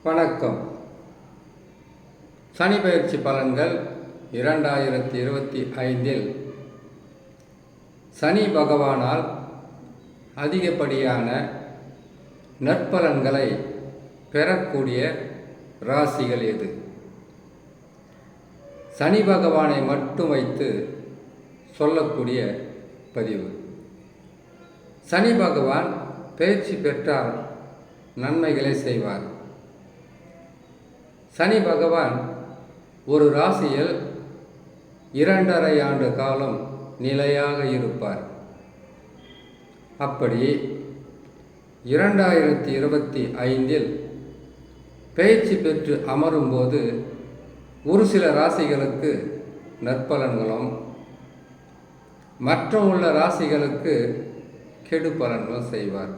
வணக்கம். சனி பயிற்சி பலன்கள் 2025 சனி பகவானால் அதிகப்படியான நற்பலன்களை பெறக்கூடிய ராசிகள் எது? சனி பகவானை மட்டும் வைத்து சொல்லக்கூடிய பதிவு. சனி பகவான் பயிற்சி பெற்றால் நன்மைகளை செய்வார். சனி பகவான் ஒரு ராசியில் 2.5 ஆண்டு காலம் நிலையாக இருப்பார். அப்படி 2025 பயிற்சி பெற்று அமரும்போது ஒரு சில ராசிகளுக்கு நற்பலன்களும் மற்ற உள்ள ராசிகளுக்கு கெடு பலன்களும் செய்வார்.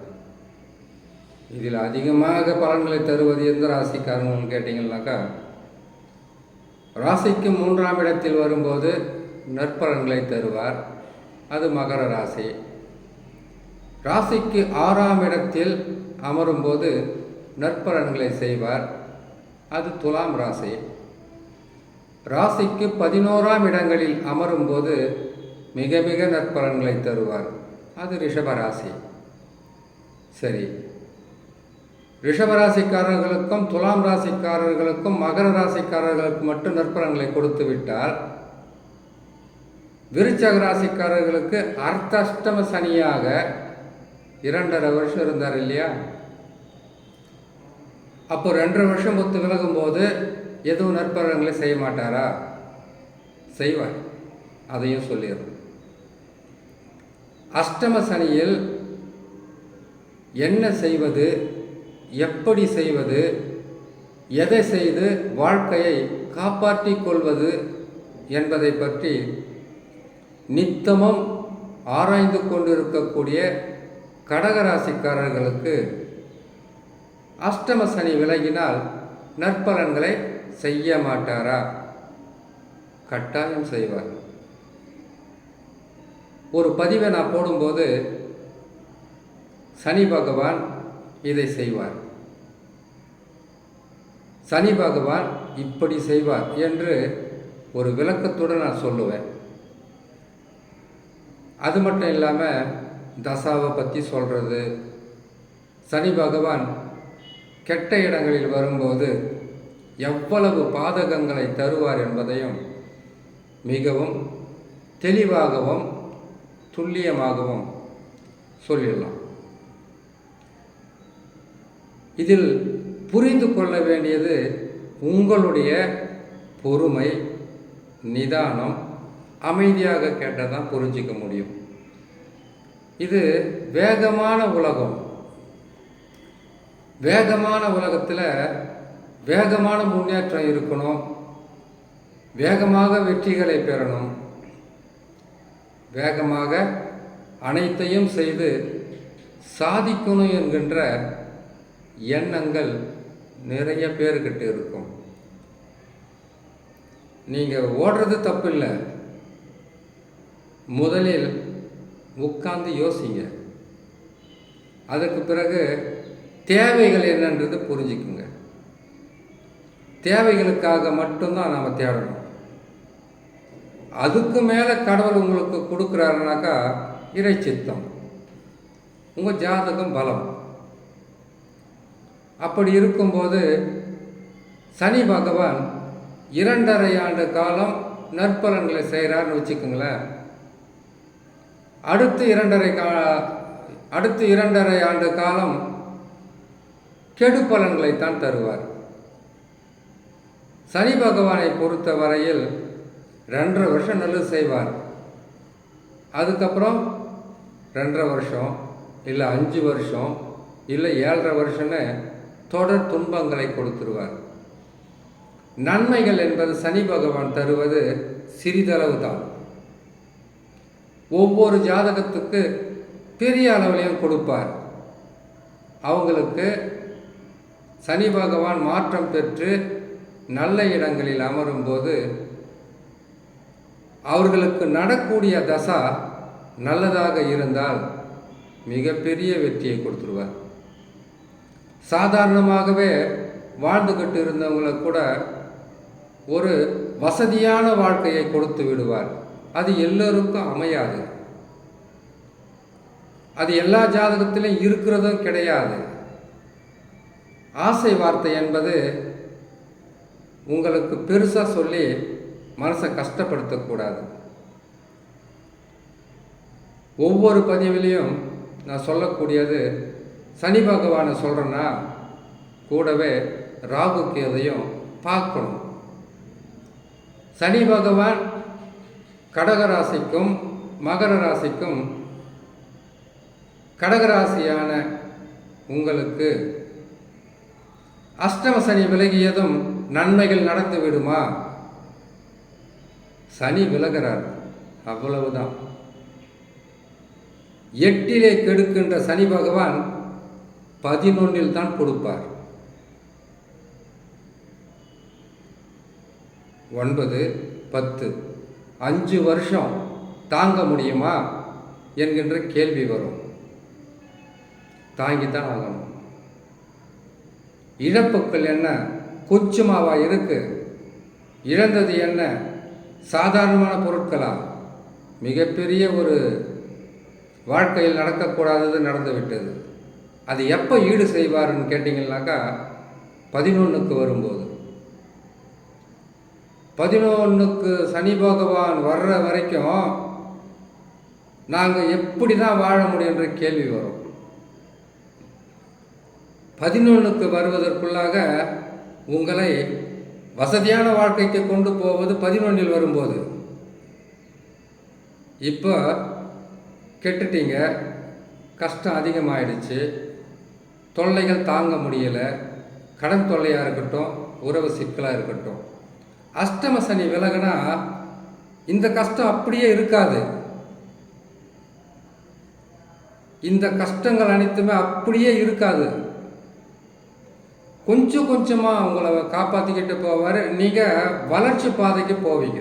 இதில் அதிகமாக பலன்களை தருவது எந்த ராசிக்காரங்கன்னு கேட்டிங்கன்னாக்கா, ராசிக்கு 3ஆம் இடத்தில் வரும்போது நற்பலன்களை தருவார், அது மகர ராசி. ராசிக்கு 6ஆம் இடத்தில் அமரும்போது நற்பலன்களை செய்வார், அது துலாம் ராசி. ராசிக்கு 11ஆம் இடங்களில் அமரும்போது மிக மிக நற்பலன்களை தருவார், அது ரிஷபராசி. சரி, ரிஷபராசிக்காரர்களுக்கும் துலாம் ராசிக்காரர்களுக்கும் மகர ராசிக்காரர்களுக்கு மட்டும் நற்பலன்களை கொடுத்து விட்டால், விருச்சக ராசிக்காரர்களுக்கு அர்த்தாஷ்டம சனியாக 2.5 வருஷம் இருந்தார் இல்லையா? அப்போ 2.5 வருஷம் ஒத்து விலகும்போது எதுவும் நற்பலன்களை செய்ய மாட்டாரா? செய்வார், அதையும் சொல்லிடுறோம். அஷ்டம சனியில் என்ன செய்வது, எப்படி செய்வது, எதை செய்து வாழ்க்கையை காப்பாற்றிக் கொள்வது என்பதை பற்றி நித்தமும் ஆராய்ந்து கொண்டிருக்கக்கூடிய கடகராசிக்காரர்களுக்கு அஷ்டம சனி விலகினால் நற்பலன்களை செய்ய மாட்டாரா? கட்டாயம் செய்வார். ஒரு பதிவை நான் போடும்போது சனி பகவான் இதை செய்வார், சனி பகவான் இப்படி செய்வார் என்று ஒரு விளக்கத்துடன் நான் சொல்லுவேன். அது மட்டும் இல்லாமல் தசாவை பற்றி சொல்கிறது, சனி பகவான் கெட்ட இடங்களில் வரும்போது எவ்வளவு பாதகங்களை தருவார் என்பதையும் மிகவும் தெளிவாகவும் துல்லியமாகவும் சொல்லிடலாம். இதில் புரிந்து கொள்ள வேண்டியது உங்களுடைய பொறுமை, நிதானம், அமைதியாக கேட்டால் தான் புரிஞ்சிக்க முடியும். இது வேகமான உலகம். வேகமான உலகத்தில் வேகமான முன்னேற்றம் இருக்கணும், வேகமாக வெற்றிகளை பெறணும், வேகமாக அனைத்தையும் செய்து சாதிக்கணும் என்கின்ற எண்ணங்கள் நிறைய பேர்கிட்ட இருக்கும். நீங்கள் ஓடுறது தப்பு இல்லை, முதலில் உட்கார்ந்து யோசிங்க. அதுக்கு பிறகு தேவைகள் என்னன்றது புரிஞ்சுக்குங்க. தேவைகளுக்காக மட்டும்தான் நாம் தேடணும். அதுக்கு மேலே கடவுள் உங்களுக்கு கொடுக்குறாருனாக்கா இறை சித்தம், உங்கள் ஜாதகம் பலம். அப்படி இருக்கும்போது சனி பகவான் 2.5 ஆண்டு காலம் நற்பலன்களை செய்கிறார்னு வச்சுக்கோங்களேன். அடுத்து 2.5 ஆண்டு காலம் கெடு பலன்களைத்தான் தருவார். சனி பகவானை பொறுத்த வரையில் 2.5 வருஷம் நல்லது செய்வார், அதுக்கப்புறம் 2.5 வருஷம் இல்லை 5 வருஷம் இல்லை 7.5 வருஷம்னு தொடர் துன்பங்களை கொடுத்துருவார். நன்மைகள் என்பது சனி பகவான் தருவது சிறிதளவு தான். ஒவ்வொரு ஜாதகத்துக்கு பெரிய அளவிலையும் கொடுப்பார். அவங்களுக்கு சனி பகவான் மாற்றம் பெற்று நல்ல இடங்களில் அமரும்போது அவர்களுக்கு நடக்கூடிய தசா நல்லதாக இருந்தால் மிகப்பெரிய வெற்றியை கொடுத்துருவார். சாதாரணமாகவே வாழ்ந்துக்கிட்டு இருந்தவங்களை கூட ஒரு வசதியான வாழ்க்கையை கொடுத்து விடுவார். அது எல்லோருக்கும் அமையாது. அது எல்லா ஜாதகத்திலும் இருக்கிறதும் கிடையாது. ஆசை வார்த்தை என்பது உங்களுக்கு பெருசாக சொல்லி மனசை கஷ்டப்படுத்தக்கூடாது. ஒவ்வொரு பதிவிலையும் நான் சொல்லக்கூடியது, சனி பகவானை சொல்கிறேன்னா கூடவே ராகு கேதையும் பார்க்கணும். சனி பகவான் கடகராசிக்கும் மகர ராசிக்கும், கடகராசியான உங்களுக்கு அஷ்டம சனி விலகியதும் நன்மைகள் நடந்து விடுமா? சனி விலகிறார், அவ்வளவுதான். 8 கெடுக்கின்ற சனி பகவான் 11 தான் கொடுப்பார். 9, 10, 5 வருஷம் தாங்க முடியுமா என்கின்ற கேள்வி வரும். தாங்கித்தான் ஆகணும். இழப்புக்கள் என்ன கொஞ்சமாவா இருக்கு? இழந்தது என்ன சாதாரணமான பொருட்களா? மிகப்பெரிய ஒரு வாழ்க்கையில் நடக்கக்கூடாதது நடந்து விட்டது. அது எப்போ ஈடு செய்வார்னு கேட்டிங்கன்னாக்கா 11க்கு வரும்போது. 11க்கு சனி பகவான் வர்ற வரைக்கும் நாங்கள் எப்படி தான் வாழ முடியுன்ற கேள்வி வரும். 11க்கு வருவதற்குள்ளாக உங்களை வசதியான வாழ்க்கைக்கு கொண்டு போவது 11 வரும்போது. இப்போ கெட்டுட்டீங்க, கஷ்டம் அதிகமாகிடுச்சு, தொல்லைகள் தாங்க முடியலை, கடன் தொல்லையாக இருக்கட்டும், உறவு சிக்கலாக இருக்கட்டும். அஷ்டம சனி விலகுனா இந்த கஷ்டம் அப்படியே இருக்காது. இந்த கஷ்டங்கள் அனைத்துமே அப்படியே இருக்காது. கொஞ்சம் கொஞ்சமாக உங்களை காப்பாற்றிக்கிட்டு போவார். நீங்கள் வளர்ச்சி பாதைக்கு போவீங்க.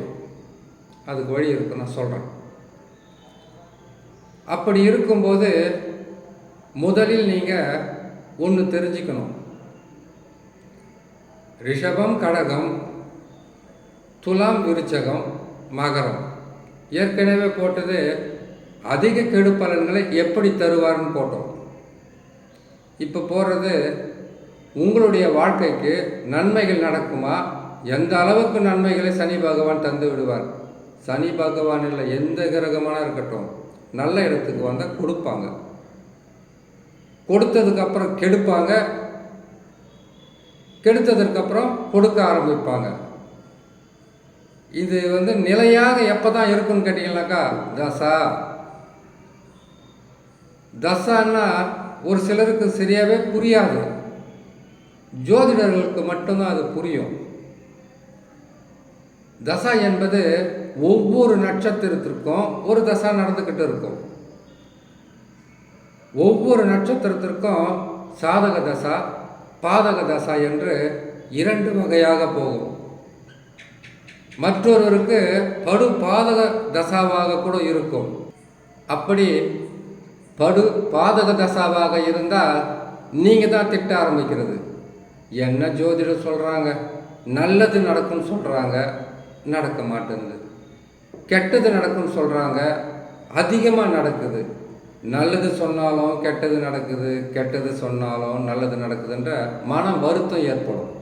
அதுக்கு வழி இருக்கு, நான் சொல்கிறேன். அப்படி இருக்கும்போது முதலில் நீங்கள் ஒன்று தெரிஞ்சுக்கணும். ரிஷபம், கடகம், துலாம், விருச்சகம், மகரம் ஏற்கனவே போட்டது அதிக கெடு பலன்களை எப்படி தருவார்னு போட்டோம். இப்போ போடுறது உங்களுடைய வாழ்க்கைக்கு நன்மைகள் நடக்குமா, எந்த அளவுக்கு நன்மைகளை சனி பகவான் தந்து விடுவார். சனி பகவான் இல்லை, எந்த கிரகமான இருக்கட்டும், நல்ல இடத்துக்கு வந்தால் கொடுப்பாங்க. கொடுத்ததுக்கப்புறம் கெடுப்பாங்க, கெடுத்ததுக்கப்புறம் கொடுக்க ஆரம்பிப்பாங்க. இது நிலையாக எப்போ தான் இருக்குன்னு கேட்டிங்கனாக்கா, தசான்னா ஒரு சிலருக்கு சரியாகவே புரியாது. ஜோதிடர்களுக்கு மட்டும்தான் அது புரியும். தசா என்பது ஒவ்வொரு நட்சத்திரத்திற்கும் ஒரு தசா நடந்துக்கிட்டு இருக்கும். ஒவ்வொரு நட்சத்திரத்திற்கும் சாதக தசா, பாதக தசா என்று 2 வகையாக போகும். மற்றொருவருக்கு படு பாதக தசாவாக கூட இருக்கும். அப்படி படு பாதக தசாவாக இருந்தால் நீங்கள் தான் திட்ட ஆரம்பிக்கிறது. என்ன ஜோதிடர் சொல்கிறாங்க, நல்லது நடக்கும்னு சொல்கிறாங்க, நடக்க மாட்டேங்குது. கெட்டது நடக்கும்னு சொல்கிறாங்க, அதிகமாக நடக்குது. நல்லது சொன்னாலும் கெட்டது நடக்குது, கெட்டது சொன்னாலும் நல்லது நடக்குதுன்ற மன வருத்தம் ஏற்படும்.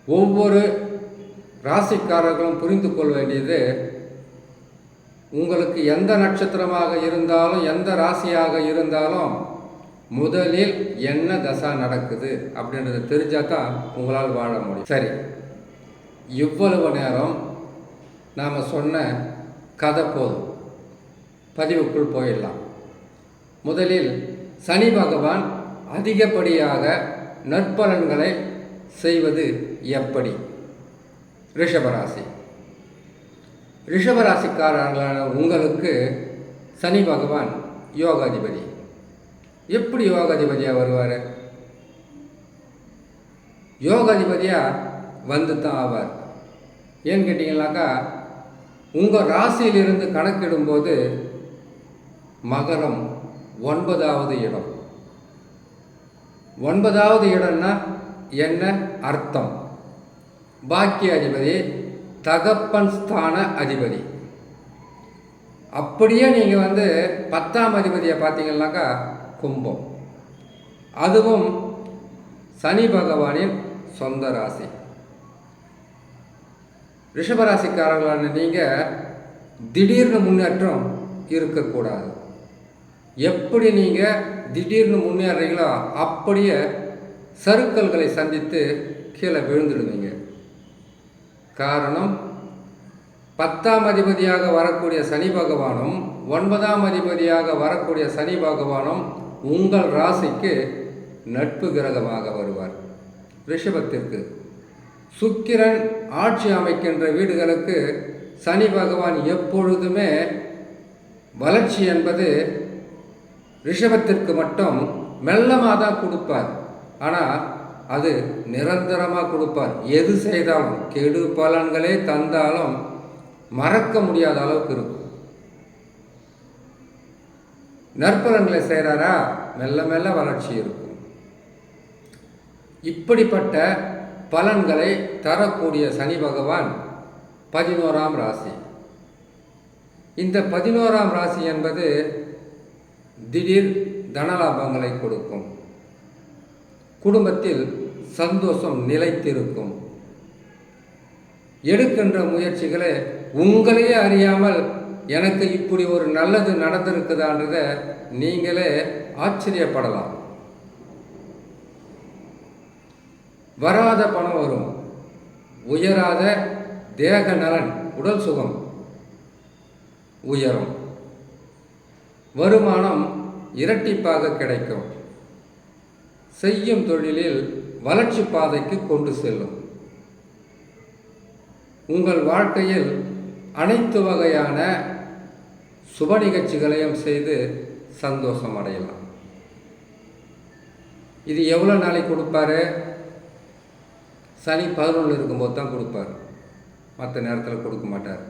ஒவ்வொரு ராசிக்காரர்களும் புரிந்து கொள்ள வேண்டியது, உங்களுக்கு எந்த நட்சத்திரமாக இருந்தாலும் எந்த ராசியாக இருந்தாலும் முதலில் என்ன தசா நடக்குது அப்படின்றது தெரிஞ்சால் தான் உங்களால் வாழ முடியும். சரி, இவ்வளவு நேரம் நாம் சொன்ன கதை போதும், பதிவுக்குள் போயிடலாம். முதலில் சனி பகவான் அதிகப்படியாக நற்பலன்களை செய்வது எப்படி? ரிஷபராசி, ரிஷபராசிக்காரர்களான உங்களுக்கு சனி பகவான் யோகாதிபதி. எப்படி யோகாதிபதியாக வருவார்? யோகாதிபதியாக வந்து தான் ஆவார். ஏன்னு கேட்டிங்கனாக்கா, உங்கள் ராசியிலிருந்து கணக்கிடும்போது மகரம் 9வது இடம், 9வது இடம்னா என்ன அர்த்தம்? பாக்கிய அதிபதி, தகப்பன் ஸ்தான அதிபதி. அப்படியே நீங்கள் 10ஆம் அதிபதியை பார்த்தீங்கன்னாக்கா கும்பம், அதுவும் சனி பகவானின் சொந்த ராசி. ரிஷபராசிக்காரர்களான நீங்கள் திடீர்னு முன்னேற்றம் இருக்கக்கூடாது. எப்படி நீங்கள் திடீர்னு முன்னேறீங்களோ அப்படியே சறுக்கல்களை சந்தித்து கீழே விழுந்துடுவீங்க. காரணம், 10ஆம் அதிபதியாக வரக்கூடிய சனி பகவானும் 9ஆம் அதிபதியாக வரக்கூடிய சனி பகவானும் உங்கள் ராசிக்கு நட்பு கிரகமாக வருவார். ரிஷபத்திற்கு சுக்கிரன் ஆட்சி அமைக்கின்ற வீடுகளுக்கு சனி பகவான் எப்பொழுதுமே வளர்ச்சி என்பது ரிஷபத்திற்கு மட்டும் மெல்லமாக தான் கொடுப்பார். ஆனால் அது நிரந்தரமாக கொடுப்பார். எது செய்தாலும், கெடு பலன்களே தந்தாலும் மறக்க முடியாத அளவுக்கு இருக்கும். நற்பலன்களை செய்கிறாரா, மெல்ல மெல்ல வளர்ச்சி இருக்கும். இப்படிப்பட்ட பலன்களை தரக்கூடிய சனி பகவான் 11ஆம் ராசி. இந்த 11ஆம் ராசி என்பது திடீர் தனலாபங்களை கொடுக்கும். குடும்பத்தில் சந்தோஷம் நிலைத்திருக்கும். எடுக்கின்ற முயற்சிகளை உங்களையே அறியாமல் எனக்கு இப்படி ஒரு நல்லது நடந்திருக்குதான்றத நீங்களே ஆச்சரியப்படலாம். வராத பணம் வரும். உயராத தேக நலன், உடல் சுகம் உயரும். வருமானம் இரட்டிப்பாக கிடைக்கும். செய்யும் தொழிலில் வளர்ச்சி பாதைக்கு கொண்டு செல்லும். உங்கள் வாழ்க்கையில் அனைத்து வகையான சுப நிகழ்ச்சிகளையும் செய்து சந்தோஷம் அடையலாம். இது எவ்வளோ நாளைக்கு கொடுப்பாரு? சனி 11 இருக்கும்போது தான் கொடுப்பார், மற்ற நேரத்தில் கொடுக்க மாட்டார்.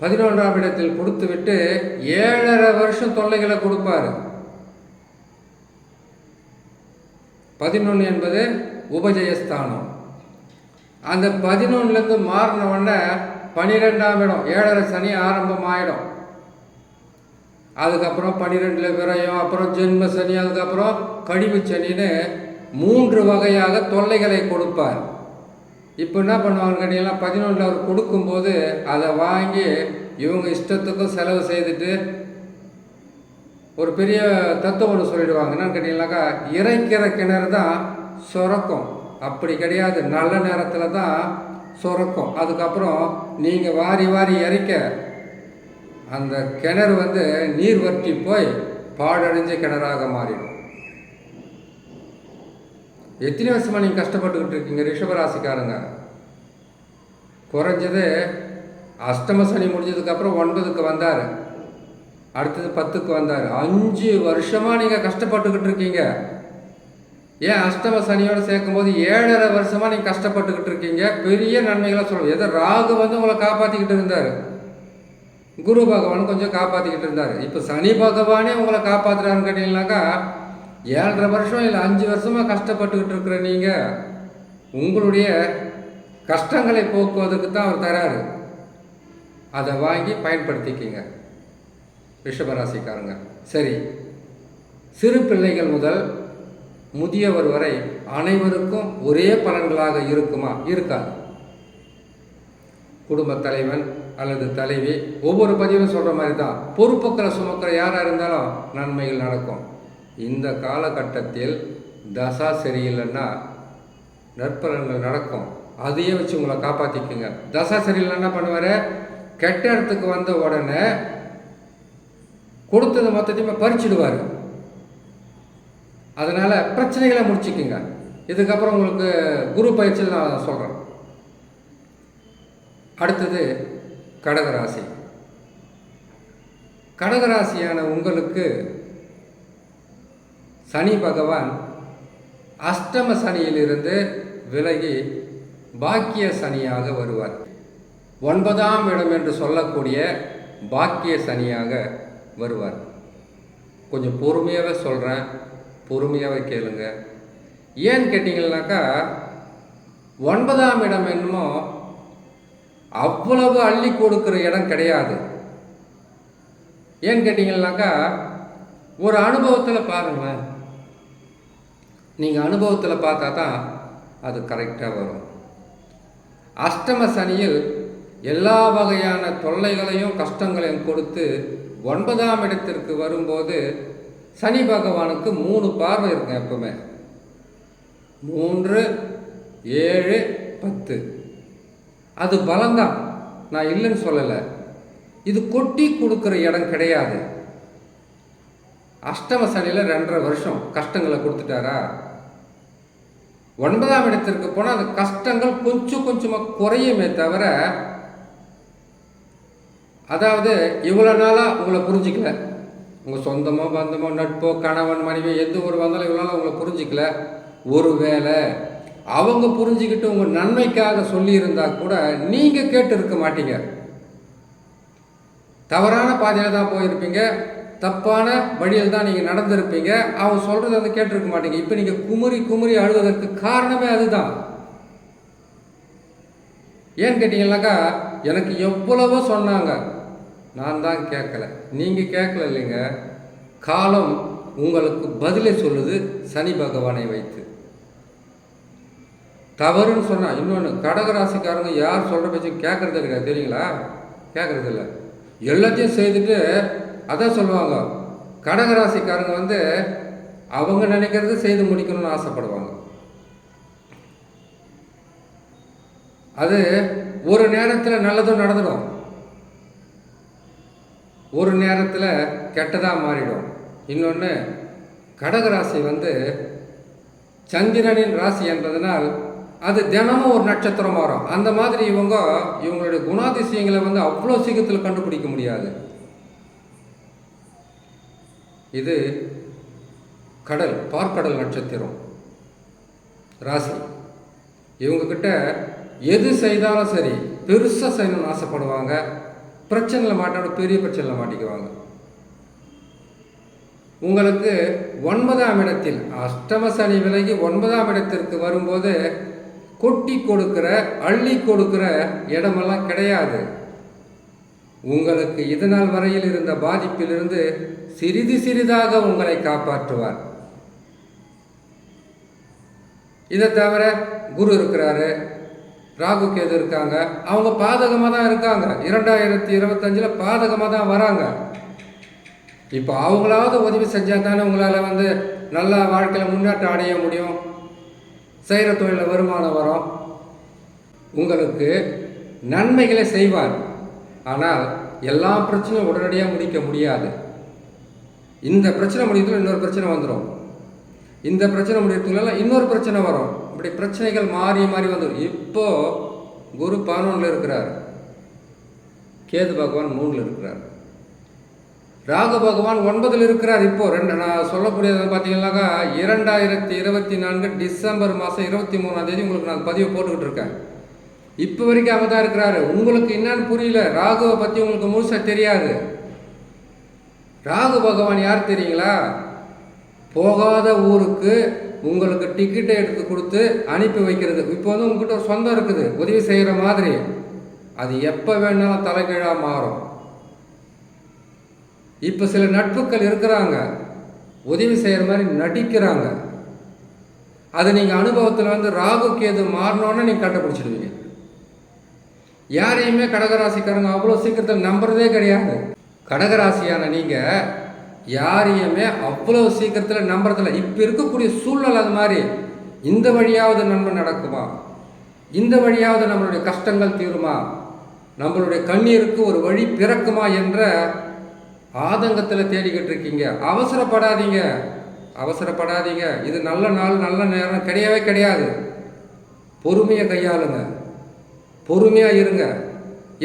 11ஆம் இடத்தில் கொடுத்து விட்டு 7.5 வருஷம் தொல்லைகளை கொடுப்பார். 11 என்பது உபஜயஸ்தானம். அந்த 11லேருந்து மாறின உடனே 12ஆம் இடம் 7.5 சனி ஆரம்பமாயிடும். அதுக்கப்புறம் 12 விரயம், அப்புறம் ஜென்ம சனி, அதுக்கப்புறம் கழிவு சனின்னு 3 வகையாக தொல்லைகளை கொடுப்பார். இப்போ என்ன பண்ணுவாங்கன்னு கேட்டீங்கன்னா, 11 அவர் கொடுக்கும்போது அதை வாங்கி இவங்க இஷ்டத்துக்கும் செலவு செய்துட்டு ஒரு பெரிய தத்துவம் ஒன்று சொல்லிடுவாங்க. என்னன்னு கேட்டீங்கன்னாக்கா, இறைக்கிற கிணறு தான் சுரக்கும். அப்படி கிடையாது, நல்ல நேரத்தில் தான் சுரக்கும். அதுக்கப்புறம் நீங்கள் வாரி வாரி இறைக்க அந்த கிணறு நீர் வற்றி போய் பாடடைஞ்ச கிணறாக மாறிடும். எத்தனை வருஷமாக நீங்கள் கஷ்டப்பட்டுக்கிட்டு இருக்கீங்க ரிஷபராசிக்காரங்க? குறைஞ்சது அஷ்டம சனி முடிஞ்சதுக்கப்புறம் 9க்கு வந்தார், அடுத்தது 10க்கு வந்தார். 5 வருஷமாக நீங்கள் கஷ்டப்பட்டுக்கிட்டு இருக்கீங்க. ஏன் அஷ்டம சனியோடு சேர்க்கும் போது 7.5 வருஷமாக நீங்கள் கஷ்டப்பட்டுக்கிட்டு இருக்கீங்க. பெரிய நன்மைகளாக சொல்லுவோம். ஏதோ ராகு உங்களை காப்பாற்றிக்கிட்டு இருந்தார், குரு பகவான் கொஞ்சம் காப்பாற்றிக்கிட்டு இருந்தார். இப்போ சனி பகவானே உங்களை காப்பாற்றுறாருன்னு கேட்டீங்கன்னாக்கா, 7.5 வருஷம் இல்லை 5 வருஷமாக கஷ்டப்பட்டுக்கிட்டு இருக்கிற நீங்கள் உங்களுடைய கஷ்டங்களை போக்குவதற்கு தான் அவர் தராரு. அதை வாங்கி பயன்படுத்திக்கிங்க ரிஷபராசிக்காரங்க. சரி, சிறு பிள்ளைகள் முதல் முதியவர் வரை அனைவருக்கும் ஒரே பலன்களாக இருக்குமா? இருக்காது. குடும்ப தலைவன் அல்லது தலைவி ஒவ்வொரு பதிவும் சொல்கிற மாதிரி தான், பொறுப்புக்களை சுமக்கிற யாராக இருந்தாலும் நன்மைகள் நடக்கும். இந்த காலகட்டத்தில் தசா சரியில்லைன்னா நற்பலன்கள் நடக்கும். அதையே வச்சு உங்களை காப்பாற்றிக்குங்க. தசா சரியில்லைன்னா என்ன பண்ணுவார்? கெட்ட இடத்துக்கு வந்த உடனே கொடுத்தது மொத்தத்தையுமே பறிச்சிடுவார். அதனால் பிரச்சனைகளை முடிச்சுக்குங்க. இதுக்கப்புறம் உங்களுக்கு குரு பயிற்சியில் நான் சொல்கிறேன். அடுத்தது கடகராசி. கடகராசியான உங்களுக்கு சனி பகவான் அஷ்டம சனியிலிருந்து விலகி பாக்கிய சனியாக வருவார். 9ஆம் இடம் என்று சொல்லக்கூடிய பாக்கிய சனியாக வருவார். கொஞ்சம் பொறுமையாகவே சொல்கிறேன், பொறுமையாகவே கேளுங்க. ஏன்னு கேட்டிங்கன்னாக்கா 9ஆம் இடம் என்னமோ அவ்வளவு அள்ளி கொடுக்குற இடம் கிடையாது. ஏன்னு கேட்டிங்கன்னாக்கா ஒரு அனுபவத்தில் பாருங்களேன். நீங்கள் அனுபவத்தில் பார்த்தா தான் அது கரெக்டாக வரும். அஷ்டம சனியில் எல்லா வகையான தொல்லைகளையும் கஷ்டங்களையும் கொடுத்து 9ஆம் இடத்திற்கு வரும்போது சனி பகவானுக்கு 3 பார்வை இருக்கும். எப்பவுமே 3, 7, 10 அது பலம்தான், நான் இல்லைன்னு சொல்லலை. இது கொட்டி கொடுக்குற இடம் கிடையாது. அஷ்டம சனியில் 2.5 வருஷம் கஷ்டங்களை கொடுத்துட்டாரா, 9ஆம் இடத்திற்கு போனால் அந்த கஷ்டங்கள் கொஞ்சம் கொஞ்சமாக குறையுமே தவிர, அதாவது இவ்வளோ நாளாக உங்களை புரிஞ்சிக்கல, உங்கள் சொந்தமோ பந்தமோ நட்போ கணவன் மனைவி எந்த ஒரு வந்தாலும் இவ்வளோ நாளாக உங்களை புரிஞ்சிக்கல. ஒருவேளை அவங்க புரிஞ்சுக்கிட்டு உங்கள் நன்மைக்காக சொல்லியிருந்தா கூட நீங்கள் கேட்டு இருக்க மாட்டீங்க. தவறான பாதையில் தான் போயிருப்பீங்க, தப்பான வழியில் தான் நீங்கள் நடந்திருப்பீங்க. அவங்க சொல்கிறத வந்து கேட்டிருக்க மாட்டீங்க. இப்போ நீங்கள் குமுறி குமுறி அழுவதற்கு காரணமே அதுதான். ஏன்னு கேட்டிங்கன்னாக்கா, எனக்கு எவ்வளவோ சொன்னாங்க, நான் தான் கேட்கல. நீங்கள் கேட்கல இல்லைங்க, காலம் உங்களுக்கு பதிலை சொல்லுது சனி பகவானை வைத்து. தவறுன்னு சொன்னால் இன்னொன்று, கடகராசிக்காரங்க யார் சொல்கிற பேச்சு கேட்குறது கிடையாது, தெரியுங்களா? கேட்குறது இல்லை. எல்லாத்தையும் செய்துட்டு அதான் சொல்லுவாங்க. கடகராசிக்காரங்க வந்து அவங்க நினைக்கிறது செய்து முடிக்கணும்னு ஆசைப்படுவாங்க. அது ஒரு நேரத்தில் நல்லதும் நடந்துடும், ஒரு நேரத்தில் கெட்டதாக மாறிடும். இன்னொன்று, கடகராசி வந்து சந்திரனின் ராசி என்பதனால் அது தினமும் ஒரு நட்சத்திரம் மாறும். அந்த மாதிரி இவங்களுடைய குணாதிசயங்களை வந்து அவ்வளோ சீக்கிரத்தில் கண்டுபிடிக்க முடியாது. இது கடல், பார்க்கடல் நட்சத்திரம் ராசி. இவங்கக்கிட்ட எது செய்தாலும் சரி பெருசாக செய்யணும்னு ஆசைப்படுவாங்க. பிரச்சனையில் மாட்டாட பெரிய பிரச்சனையில் மாட்டிக்குவாங்க. உங்களுக்கு 9ஆம் இடத்தில் அஷ்டம சனி விலகி 9ஆம் இடத்திற்கு வரும்போது கொட்டி கொடுக்கிற அள்ளி கொடுக்கிற இடமெல்லாம் கிடையாது. உங்களுக்கு இதுநாள் வரையில் இருந்த பாதிப்பிலிருந்து சிறிது சிறிதாக உங்களை காப்பாற்றுவார். இதை தவிர குரு இருக்கிறாரு, ராகு கேது இருக்காங்க. அவங்க பாதகமாக தான் இருக்காங்க. 2025 பாதகமாக தான் வராங்க. இப்போ அவங்களாவது உதவி செஞ்சால் தானே உங்களால் வந்து நல்லா வாழ்க்கையில் முன்னேற்றம் அடைய முடியும். செய்கிற தொழிலில் வருமானம் வரும். உங்களுக்கு நன்மைகளை செய்வார். ஆனால் எல்லா பிரச்சனையும் உடனடியாக முடிக்க முடியாது. இந்த பிரச்சனை முடியறதுல இன்னொரு பிரச்சனை வந்துடும், இந்த பிரச்சனை முடியறதுக்குள்ள இன்னொரு பிரச்சனை வரும். இப்படி பிரச்சனைகள் மாறி மாறி வந்துடும். இப்போது குரு 11 இருக்கிறார், கேது பகவான் 3 இருக்கிறார், ராகு பகவான் 9 இருக்கிறார். இப்போது நான் சொல்லக்கூடியது பார்த்தீங்கன்னாக்கா 2024 டிசம்பர் மாதம் 23ஆம் தேதி உங்களுக்கு நான் பதிவை போட்டுக்கிட்டு இருக்கேன். இப்போ வரைக்கும் அவங்க தான் இருக்கிறாரு. உங்களுக்கு என்னன்னு புரியல, ராகுவை பற்றி உங்களுக்கு முழுசாக தெரியாது. ராகு பகவான் யார் தெரியுங்களா? போகாத ஊருக்கு உங்களுக்கு டிக்கெட்டை எடுத்து கொடுத்து அனுப்பி வைக்கிறது. இப்போ வந்து உங்ககிட்ட ஒரு சொந்தம் இருக்குது, உதவி செய்கிற மாதிரி. அது எப்போ வேணாலும் தலைகீழாக மாறும். இப்போ சில நட்புகள் இருக்கிறாங்க, உதவி செய்கிற மாதிரி நடிக்கிறாங்க. அது நீங்கள் அனுபவத்தில் வந்து ராகு கேது மாறினோன்னு நீங்கள் கண்டுபிடிச்சிடுவீங்க. யாரையுமே கடகராசிக்காரங்க அவ்வளோ சீக்கிரத்தில் நம்புறதே கிடையாது. கடகராசியான நீங்கள் யாரையுமே அவ்வளோ சீக்கிரத்தில் நம்புறதில்லை. இப்போ இருக்கக்கூடிய சூழ்நிலை அது மாதிரி. இந்த வழியாவது நன்மை நடக்குமா, இந்த வழியாவது நம்மளுடைய கஷ்டங்கள் தீருமா, நம்மளுடைய கண்ணீருக்கு ஒரு வழி பிறக்குமா என்ற ஆதங்கத்தில் தேடிக்கிட்டு இருக்கீங்க. அவசரப்படாதீங்க, அவசரப்படாதீங்க. இது நல்ல நாள் நல்ல நேரம் கிடையவே கிடையாது. பொறுமையை கையாளுங்க, பொறுமையாக இருங்க.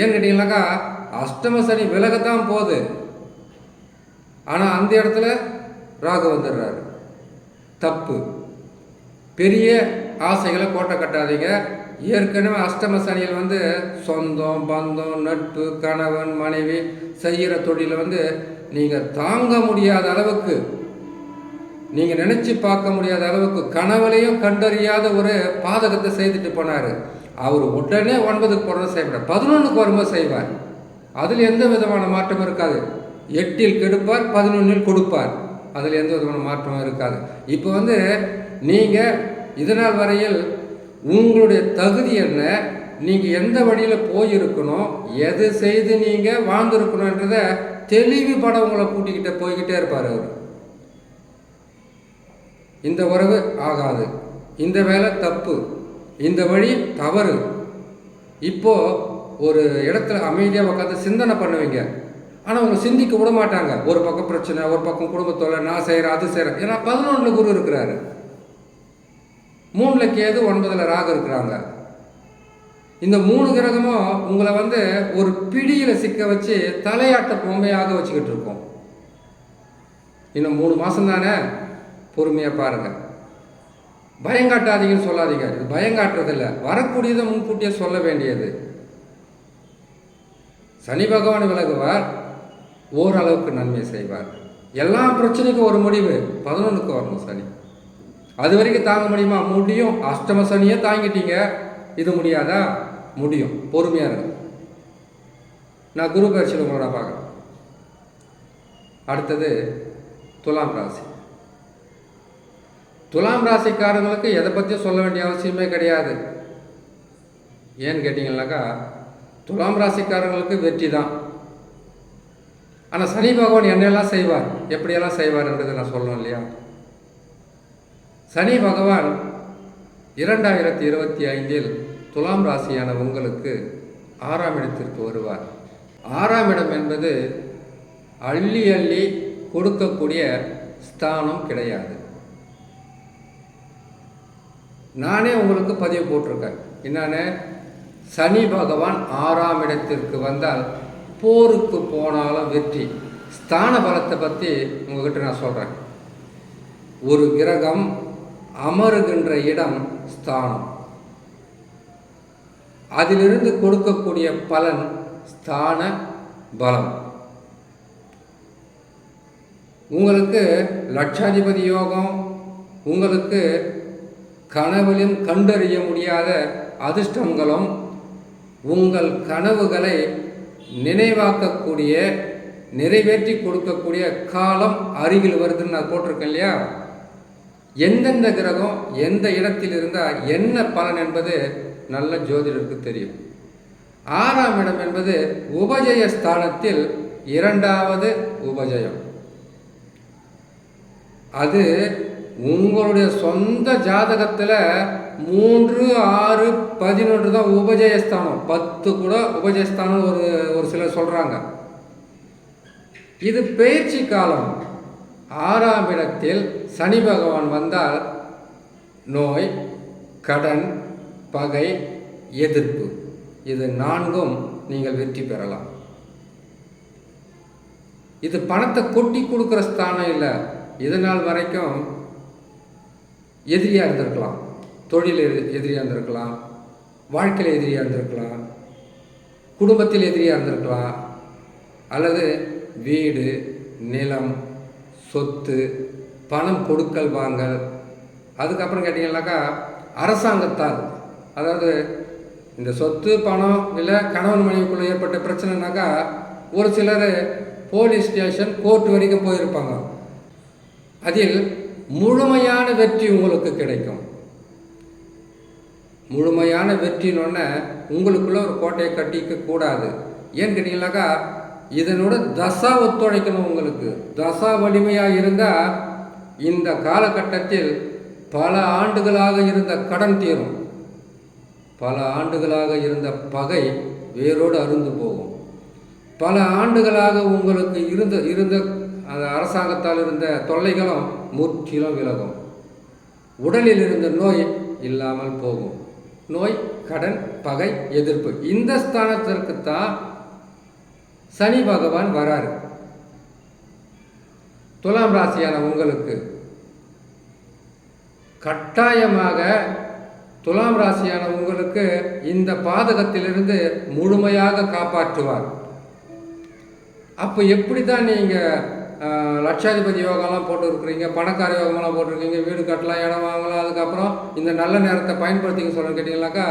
ஏன்னு கேட்டிங்கனாக்கா அஷ்டம சனி விலகத்தான் போகுது. ஆனால் அந்த இடத்துல ராகு வந்துடுறாரு. தப்பு. பெரிய ஆசைகளை கோட்டை கட்டாதீங்க. ஏற்கனவே அஷ்டம சனியில் வந்து சொந்தம் பந்தம் நட்பு கணவன் மனைவி செய்கிற தொழிலை வந்து நீங்கள் தாங்க முடியாத அளவுக்கு நீங்கள் நினச்சி பார்க்க முடியாத அளவுக்கு கனவுலையும் கண்டறியாத ஒரு பாதகத்தை செய்துட்டு போனார். அவர் உடனே 9க்கு போகிறத செய்வார், 11க்கு வரும்போது செய்வார். அதில் எந்த விதமான மாற்றமும் இருக்காது. 8இல் கெடுப்பார், 11இல் கொடுப்பார். அதில் எந்த விதமான மாற்றமும் இருக்காது. இப்போ நீங்கள் இதனால் வரையில் உங்களுடைய தகுதி என்ன, நீங்கள் எந்த வழியில் போயிருக்கணும், எது செய்து நீங்கள் வாழ்ந்துருக்கணுன்றதை தெளிவுபட உங்களை கூட்டிக்கிட்டே போய்கிட்டே இருப்பார் அவர். இந்த உறவு ஆகாது, இந்த வேலை தப்பு, இந்த வழி தவறு. இப்போது ஒரு இடத்துல அமைதியாக உட்காந்து சிந்தனை பண்ணுவீங்க. ஆனால் அவங்க சிந்திக்க விட மாட்டாங்க. ஒரு பக்கம் பிரச்சனை, ஒரு பக்கம் குடும்பத்தோட, நான் செய்கிறேன் அது செய்கிறேன். ஏன்னா 11 குரு இருக்கிறாரு, 3 கேது, 9 ராகு இருக்கிறாங்க. இந்த 3 கிரகமும் உங்களை ஒரு பிடியில் சிக்க வச்சு தலையாட்ட பொம்மையாக வச்சுக்கிட்டு இருக்கோம். இன்னும் 3 மாதம் தானே, பொறுமையாக பாருங்கள். பயங்காட்டாதீங்கன்னு சொல்லாதீங்க. இது பயங்காட்டுறதில்லை, வரக்கூடியதை முன்கூட்டியே சொல்ல வேண்டியது. சனி பகவான் விலகுவார், ஓரளவுக்கு நன்மை செய்வார். எல்லா பிரச்சனைக்கும் ஒரு முடிவு 11க்கு வரணும் சனி. அது வரைக்கும் தாங்க முடியுமா? முடியும். அஷ்டம சனியே தாங்கிட்டீங்க, இது முடியாதா? முடியும். பொறுமையாக இருக்கும். நான் குரு பயிற்சியில் உங்களோட பார்க்குறேன். அடுத்தது துலாம் ராசி. துலாம் ராசிக்காரங்களுக்கு எதை பற்றியும் சொல்ல வேண்டிய அவசியமே கிடையாது. ஏன்னு கேட்டிங்கன்னாக்கா, துலாம் ராசிக்காரங்களுக்கு வெற்றி தான். ஆனால் சனி பகவான் என்னெல்லாம் செய்வார், எப்படியெல்லாம் செய்வார்ன்றதை நான் சொல்லணும் இல்லையா? சனி பகவான் 2025இல் துலாம் ராசியான உங்களுக்கு 6ஆம் இடத்திற்கு வருவார். 6ஆம் இடம் என்பது அள்ளி அள்ளி கொடுக்கக்கூடிய ஸ்தானம் கிடையாது. நானே உங்களுக்கு பதிவு போட்டிருக்கேன். என்னன்னு, சனி பகவான் 6ஆம் இடத்திற்கு வந்தால் போருக்கு போனாலும் வெற்றி. ஸ்தான பலத்தை பற்றி உங்ககிட்ட நான் சொல்கிறேன். ஒரு கிரகம் அமருகின்ற இடம் ஸ்தானம், அதிலிருந்து கொடுக்கக்கூடிய பலன் ஸ்தான பலம். உங்களுக்கு லட்சாதிபதி யோகம், உங்களுக்கு கனவிலும் கண்டறிய முடியாத அதிர்ஷ்டங்களும், உங்கள் கனவுகளை நினைவாக்கக்கூடிய, நிறைவேற்றி கொடுக்கக்கூடிய காலம் அருகில் வருதுன்னு நான் போட்டிருக்கேன் இல்லையா? எந்தெந்த கிரகம் எந்த இடத்தில் இருந்தால் என்ன பலன் என்பது நல்ல ஜோதிடருக்கு தெரியும். 6ஆம் இடம் என்பது உபஜய ஸ்தானத்தில் 2வது உபஜயம். அது உங்களுடைய சொந்த ஜாதகத்தில் 3, 6, 11 தான் உபஜயஸ்தானம். 10 கூட உபஜயஸ்தானம் ஒரு சிலர் சொல்கிறாங்க. இது பயிற்சி காலம். 6ஆம் இடத்தில் சனி பகவான் வந்தால் நோய், கடன், பகை, எதிர்ப்பு, இது 4ம் நீங்கள் வெற்றி பெறலாம். இது பணத்தை கொட்டி கொடுக்குற ஸ்தானம் இல்லை. இதனால் வரைக்கும் எதிரியாக இருந்திருக்கலாம், தொழில் எதிரியாக இருந்திருக்கலாம், வாழ்க்கையில் எதிரியாக இருந்திருக்கலாம், குடும்பத்தில் எதிரியாக இருந்திருக்கலாம், அல்லது வீடு, நிலம், சொத்து, பணம் கொடுக்கல் வாங்கல். அதுக்கப்புறம் கேட்டிங்கன்னாக்கா அரசாங்கத்தால், அதாவது இந்த சொத்து பணம் இல்லை கணவன் மனைவிக்குள்ளே ஏற்பட்ட பிரச்சனைனாக்கா ஒரு சிலர் போலீஸ் ஸ்டேஷன், கோர்ட் வரைக்கும் போயிருப்பாங்க. அதில் முழுமையான வெற்றி உங்களுக்கு கிடைக்கும். முழுமையான வெற்றினோடனே உங்களுக்குள்ள ஒரு கோட்டையை கட்டிக்க கூடாது. ஏன்னு கேட்டிங்கனாக்கா இதனோட தசா ஒத்துழைக்கணும். உங்களுக்கு தசா வலிமையாக இருந்தால் இந்த காலகட்டத்தில் பல ஆண்டுகளாக இருந்த கடன் தீரும், பல ஆண்டுகளாக இருந்த பகை வேரோடு அருந்து போகும், பல ஆண்டுகளாக உங்களுக்கு இருந்த அந்த அரசாங்கத்தால் இருந்த தொல்லைகளும் முற்றிலும் விலகும், உடலில் இருந்த நோய் இல்லாமல் போகும். நோய், கடன், பகை, எதிர்ப்பு, இந்த ஸ்தானத்திற்குத்தான் சனி பகவான் வராரு. துலாம் ராசியான உங்களுக்கு கட்டாயமாக, துலாம் ராசியான உங்களுக்கு இந்த பாதகத்திலிருந்து முழுமையாக காப்பாற்றுவார். அப்போ எப்படி தான் நீங்கள் லட்சாதிபதி யோகம்லாம் போட்டு இருக்கிறீங்க, பணக்கார யோகமெல்லாம் போட்டிருக்கீங்க, வீடு கட்டலாம், இடம் வாங்கலாம், அதுக்கப்புறம் இந்த நல்ல நேரத்தை பயன்படுத்திக்க சொல்லணும்னு கேட்டிங்கனாக்கா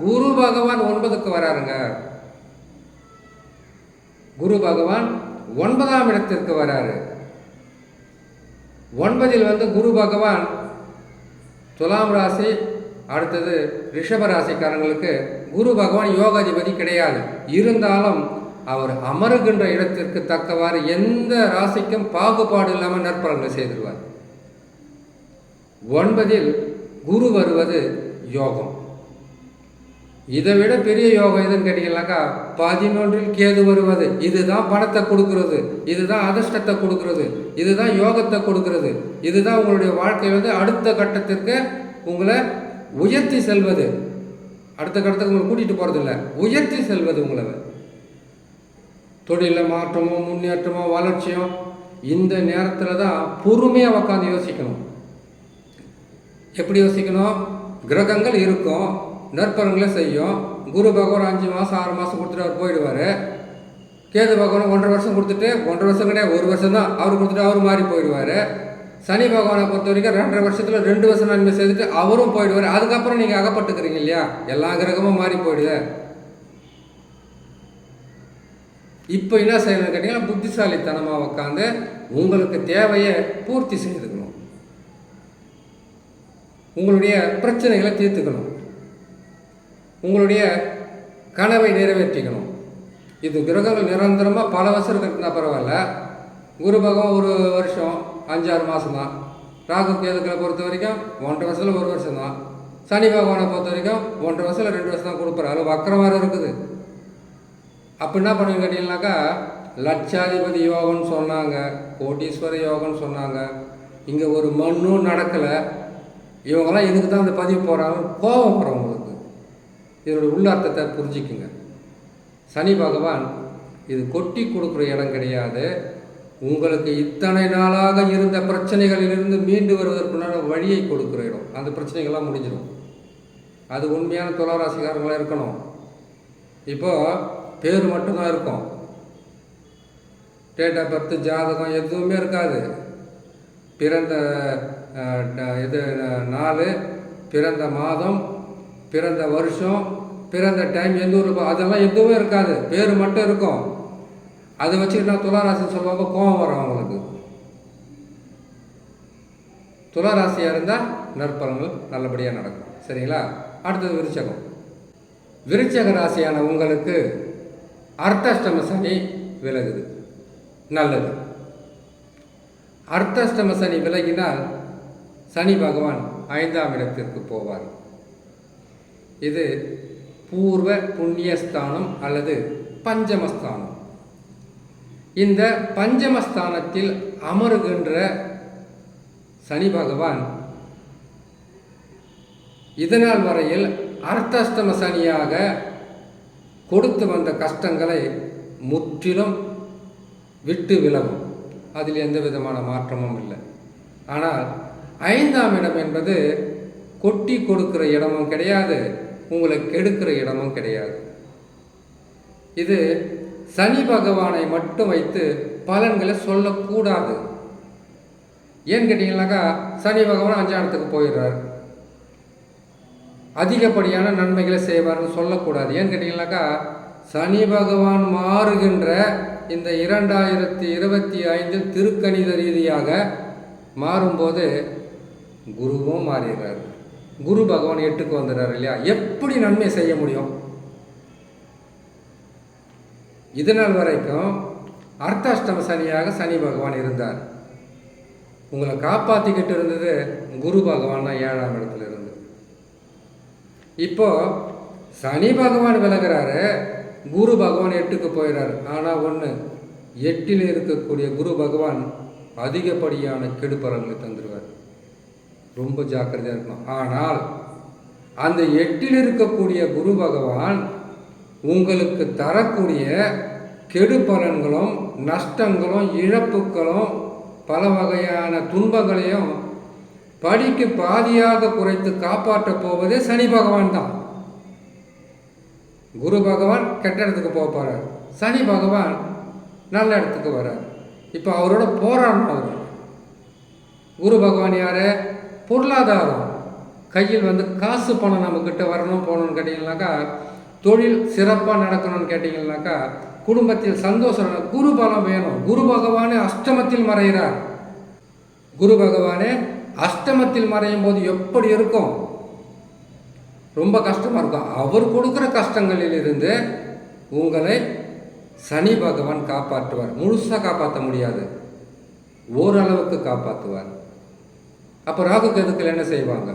குரு பகவான் 9க்கு வராருங்க. குரு பகவான் 9ஆம் இடத்திற்கு வராரு. 9ல் குரு பகவான் துலாம் ராசி, அடுத்தது ரிஷப ராசிக்காரங்களுக்கு குரு பகவான் யோகாதிபதி கிடையாது. இருந்தாலும் அவர் அமருகின்ற இடத்திற்கு தக்கவாறு எந்த ராசிக்கும் பாகுபாடு இல்லாமல் நற்பலன்களை செய்திருவார். 9ல் குரு வருவது யோகம். இதை விட பெரிய யோகம் எதுன்னு கேட்டீங்கன்னாக்கா 11ல் கேது வருவது. இதுதான் பணத்தை கொடுக்கறது, இதுதான் அதிர்ஷ்டத்தை கொடுக்கறது, இதுதான் யோகத்தை கொடுக்கறது, இதுதான் உங்களுடைய வாழ்க்கை அடுத்த கட்டத்திற்கு உங்களை உயர்த்தி செல்வது. அடுத்த கட்டத்துக்கு உங்களை கூட்டிகிட்டு போகிறது இல்லை, உயர்த்தி செல்வது. உங்களை தொழிலில் மாற்றமோ முன்னேற்றமோ வளர்ச்சியோ இந்த நேரத்தில் தான் பொறுமையாக உட்காந்து யோசிக்கணும். எப்படி யோசிக்கணும்? கிரகங்கள் இருக்கும், நற்பலன்களை செய்யும். குரு பகவான் 5 மாதம் 6 மாதம் கொடுத்துட்டு அவர் போயிடுவார். கேது பகவான் 1.5 வருஷம் கொடுத்துட்டு, 1.5 வருஷம் கிடையாது, 1 வருஷம் தான் அவர் கொடுத்துட்டு அவர் மாறி போயிடுவார். சனி பகவானை பொறுத்த வரைக்கும் 2.5 வருஷத்தில் 2 வருஷம் நன்மை செய்துட்டு அவரும் போயிடுவார். அதுக்கப்புறம் நீங்கள் அகப்பட்டுக்கிறீங்க இல்லையா, எல்லா கிரகமும் மாறி போயிடுது. இப்போ என்ன செய்யணும்னு கேட்டிங்கன்னா புத்திசாலித்தனமாக உட்காந்து உங்களுக்கு தேவையை பூர்த்தி செய்துக்கணும், உங்களுடைய பிரச்சனைகளை தீர்த்துக்கணும், உங்களுடைய கனவை நிறைவேற்றிக்கணும். இது கிரகங்கள் நிரந்தரமாக பல வருஷம் இருந்தால் பரவாயில்ல. குரு பகவான் 1 வருஷம் 5-6 மாதம் தான். ராகு கேதுக்களை பொறுத்த வரைக்கும் 1.5 வருஷத்தில் 1 வருஷம் தான். சனி பகவானை பொறுத்த வரைக்கும் 1.5 வருஷத்தில் 2 வருஷம் தான் கொடுப்பாரு. அது வக்கரமாக இருக்குது. அப்போ என்ன பண்ணுங்க கேட்டீங்கன்னாக்கா லட்சாதிபதி யோகம்னு சொன்னாங்க, கோட்டீஸ்வர யோகம்னு சொன்னாங்க. இங்கே ஒரு மண்ணும் நடக்கலை. இவங்கெல்லாம் இதுக்கு தான் அந்த பதிவு போகிறாங்க. கோபம் வரும் உங்களுக்கு. இதனுடைய உள்ளார்த்தத்தை புரிஞ்சிக்குங்க. சனி பகவான் இது கொட்டி கொடுக்குற இடம் கிடையாது. உங்களுக்கு இத்தனை நாளாக இருந்த பிரச்சனைகளிலிருந்து மீண்டு வருவதற்குண்டான வழியை கொடுக்குற இடம். அந்த பிரச்சனைகள்லாம் முடிஞ்சிடும். அது உண்மையான துளாராசிக்காரங்களாக இருக்கணும். இப்போது பேர் மட்டும்தான் இருக்கும், டேட் ஆஃப் பர்த் ஜாதகம் எதுவுமே இருக்காது. பிறந்த இது நாள், பிறந்த மாதம், பிறந்த வருஷம், பிறந்த டைம், எந்த ஊர், அதெல்லாம் எதுவுமே இருக்காது. பேர் மட்டும் இருக்கும். அதை வச்சுக்கிட்டா துளாராசின்னு சொல்லுவாங்க. கோபம் வரும் அவங்களுக்கு. துளாராசியாக இருந்தால் நற்பலன்கள் நல்லபடியாக நடக்கும். சரிங்களா? அடுத்தது விருச்சகம். விருச்சக ராசியான உங்களுக்கு அர்த்தாஷ்டம சனி விலகுது. நல்லது. அர்த்தாஷ்டம சனி விலகினால் சனி பகவான் 5ஆம் இடத்திற்கு போவார். இது பூர்வ புண்ணியஸ்தானம் அல்லது பஞ்சமஸ்தானம். இந்த பஞ்சமஸ்தானத்தில் அமருகின்ற சனி பகவான் இதனால் வரையில் அர்த்தாஷ்டம சனியாக கொடுத்து வந்த கஷ்டங்களை முற்றிலும் விட்டு விலகும். அதில் எந்த விதமான மாற்றமும் இல்லை. ஆனால் 5ஆம் இடம் என்பது கொட்டி கொடுக்கிற இடமும் கிடையாது, உங்களை கெடுக்கிற இடமும் கிடையாது. இது சனி பகவானை மட்டும் வைத்து பலன்களை சொல்லக்கூடாது. ஏன்னு கேட்டிங்கன்னாக்கா சனி பகவான் 5ஆம் இடத்துக்கு போயிடுறார், அதிகப்படியான நன்மைகளை செய்வார்னு சொல்லக்கூடாது. ஏன்னு கேட்டிங்கன்னாக்கா சனி பகவான் மாறுகின்ற இந்த 2025 திருக்கணித ரீதியாக மாறும்போது குருவும் மாறிடுறாரு. குரு பகவான் 8க்கு வந்துடுறாரு இல்லையா? எப்படி நன்மை செய்ய முடியும்? இதனால் வரைக்கும் அர்த்தாஷ்டம சனியாக சனி பகவான் இருந்தார். உங்களை காப்பாற்றிக்கிட்டு இருந்தது குரு பகவான் தான் 7ஆம் இடத்துல இருந்து. இப்போ சனி பகவான் விலகிறாரு, குரு பகவான் 8க்கு போயிடுறாரு. ஆனால் ஒன்று, 8ல் இருக்கக்கூடிய குரு பகவான் அதிகப்படியான கெடுபலன்களை தந்துடுவார். ரொம்ப ஜாக்கிரதையாக இருக்கணும். ஆனால் அந்த 8ல் இருக்கக்கூடிய குரு பகவான் உங்களுக்கு தரக்கூடிய கெடுபலன்களும் நஷ்டங்களும் இழப்புகளும் பல வகையான துன்பங்களையும் படிக்கு பாதியாக குறைத்து காப்பாற்றப் போவதே சனி பகவான் தான். குரு பகவான் கெட்ட இடத்துக்கு போகிறார், சனி பகவான் நல்ல இடத்துக்கு வர்றார். இப்போ அவரோட போராடணும். அவர் குரு பகவான் யார்? பொருளாதாரம், கையில் வந்து காசு பணம் நம்மக்கிட்ட வரணும் போகணும்னு கேட்டிங்கனாக்கா, தொழில் சிறப்பாக நடக்கணும்னு கேட்டிங்கனாக்கா, குடும்பத்தில் சந்தோஷம், குரு பலம் வேணும். குரு பகவானே அஷ்டமத்தில் மறைகிறார். குரு பகவானே அஷ்டமத்தில் மறையும் போது எப்படி இருக்கும்? ரொம்ப கஷ்டமாக இருக்கும். அவர் கொடுக்குற கஷ்டங்களிலிருந்து உங்களை சனி பகவான் காப்பாற்றுவார். முழுசாக காப்பாற்ற முடியாது, ஓரளவுக்கு காப்பாற்றுவார். அப்போ ராகு கேதுக்கள் என்ன செய்வாங்க?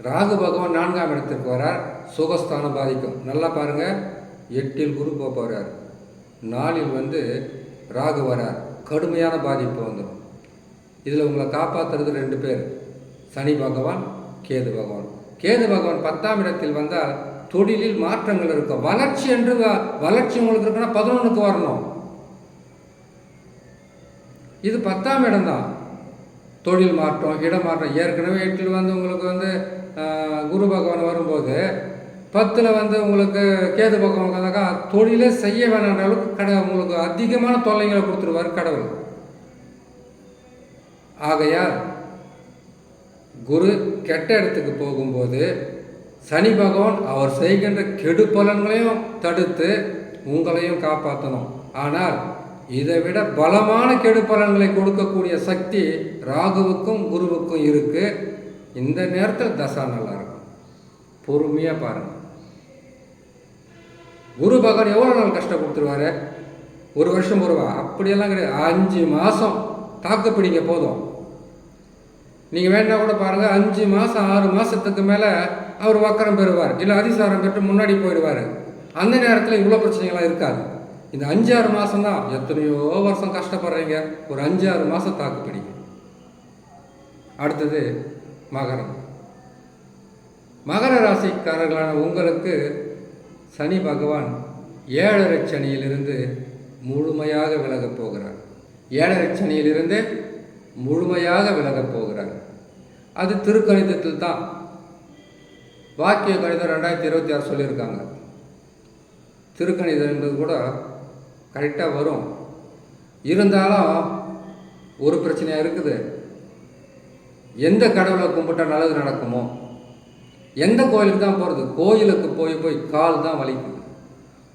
ராகு பகவான் 4ஆம் இடத்துக்கு வரார், சுகஸ்தானம் பாதிக்கும். நல்லா பாருங்கள், 8இல் குரு போகிறார், 4இல் வந்து ராகு வரார், கடுமையான பாதிப்பு வந்துடும். இதில் உங்களை காப்பாற்றுறது 2 பேர், சனி பகவான், கேது பகவான். கேது பகவான் 10ஆம் இடத்தில் வந்தால் தொழிலில் மாற்றங்கள் இருக்கும். வளர்ச்சி என்று வளர்ச்சி உங்களுக்கு இருக்குன்னா 11க்கு வரணும். இது 10ஆம் இடம்தான். தொழில் மாற்றம், இடமாற்றம். ஏற்கனவே 8இல் வந்து உங்களுக்கு வந்து குரு பகவான் வரும்போது 10ல் வந்து உங்களுக்கு கேது பகவான் வந்தாக்கா தொழிலே செய்ய வேணான்ற அளவுக்கு உங்களுக்கு அதிகமான தொல்லைகளை கொடுத்துருவார் கடவுள். ஆகையால் குரு கெட்ட இடத்துக்கு போகும்போது சனி பகவான் அவர் செய்கின்ற கெடு பலன்களையும் தடுத்து உங்களையும் காப்பாற்றணும். ஆனால் இதை விட பலமான கெடு பலன்களை கொடுக்கக்கூடிய சக்தி ராகுவுக்கும் குருவுக்கும் இருக்கு. இந்த நேரத்தில் தசா நல்லா இருக்கும், பொறுமையாக பாருங்கள். குரு பகவான் எவ்வளோ நாள் கஷ்டம் கொடுத்துருவாரு? 1 வருஷம் வருவா? அப்படியெல்லாம் கிடையாது. 5 மாதம் தாக்கு பிடிங்க போதும். நீங்கள் வேணா கூட பாருங்கள், 5 மாதம் 6 மாதத்துக்கு மேலே அவர் வக்கரம் பெறுவார், இல்லை அதிசாரம் பெற்று முன்னாடி போயிடுவார். அந்த நேரத்தில் இவ்வளோ பிரச்சனைகள்லாம் இருக்காது. இந்த 5-6 மாதம் தான். எத்தனையோ வருஷம் கஷ்டப்படுறீங்க, ஒரு 5-6 மாதம் தாக்கு பிடிங்க. அடுத்தது மகரம். மகர ராசிக்காரர்களான உங்களுக்கு சனி பகவான் 7.5 சனியிலிருந்து முழுமையாக விலகப் போகிறார். 7.5 சனியிலிருந்து முழுமையாக விலகப் போகிறார். அது திருக்கணிதத்தில் தான். வாக்கிய கணிதம் 2026 சொல்லியிருக்காங்க. திருக்கணிதம் என்பது கூட கரெக்டாக வரும். இருந்தாலும் ஒரு பிரச்சனையாக இருக்குது. எந்த கடவுளை கும்பிட்டா நல்லது நடக்குமோ, எந்த கோயிலுக்கு தான் போகிறது? கோயிலுக்கு போய் போய் கால் தான் வலிக்குது,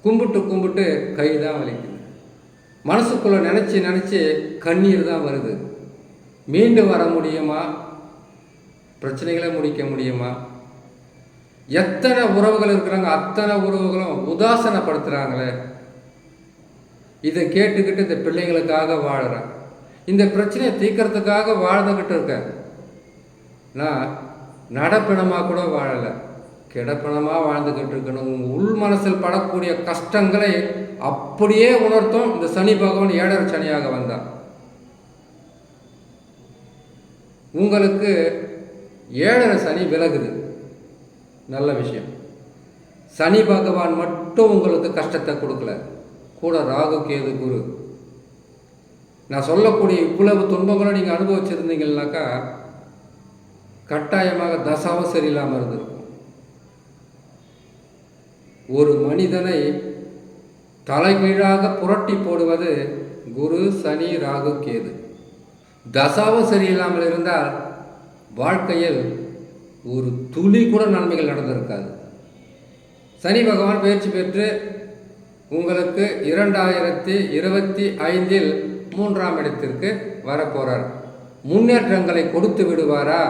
கும்பிட்டு கும்பிட்டு கை தான் வலிக்குது, மனசுக்குள்ளே நினச்சி கண்ணீர் தான் வருது. மீண்டு வர முடியுமா? பிரச்சனைகளை முடிக்க முடியுமா? எத்தனை உறவுகள் இருக்கிறாங்க, அத்தனை உறவுகளும் உதாசனப்படுத்துகிறாங்களே. இதை கேட்டுக்கிட்டு இந்த பிள்ளைங்களுக்காக வாழ்கிறேன், இந்த பிரச்சனையை தீர்க்கறதுக்காக வாழ்ந்துக்கிட்டு இருக்கேன். நான் நடப்பிணமாக கூட வாழலை, கிடப்பிணமாக வாழ்ந்துக்கிட்டு இருக்கணும். உள் மனசில் படக்கூடிய கஷ்டங்களை அப்படியே உணர்த்தும் இந்த சனி பகவான் 7.5 சனியாக வந்தார். உங்களுக்கு 7.5 சனி விலகுது, நல்ல விஷயம். சனி பகவான் மட்டும் உங்களுக்கு கஷ்டத்தை கொடுக்கல, கூட ராகு கேது குரு. நான் சொல்லக்கூடிய இவ்வளவு துன்பங்களை நீங்கள் அனுபவிச்சிருந்தீங்கன்னாக்கா கட்டாயமாக தசாவும் சரியில்லாமல் இருந்திருக்கும். ஒரு மனிதனை தலைகீழாக புரட்டி போடுவது குரு சனி ராகு கேது. தசாவும் சரியில்லாமல் இருந்தால் வாழ்க்கையில் ஒரு துளி கூட நன்மைகள் நடந்திருக்காது. சனி பகவான் பயிற்சி பெற்று உங்களுக்கு 2025 3ஆம் இடத்திற்கு வரப்போறார். முன்னேற்றங்களை கொடுத்து விடுவாரா?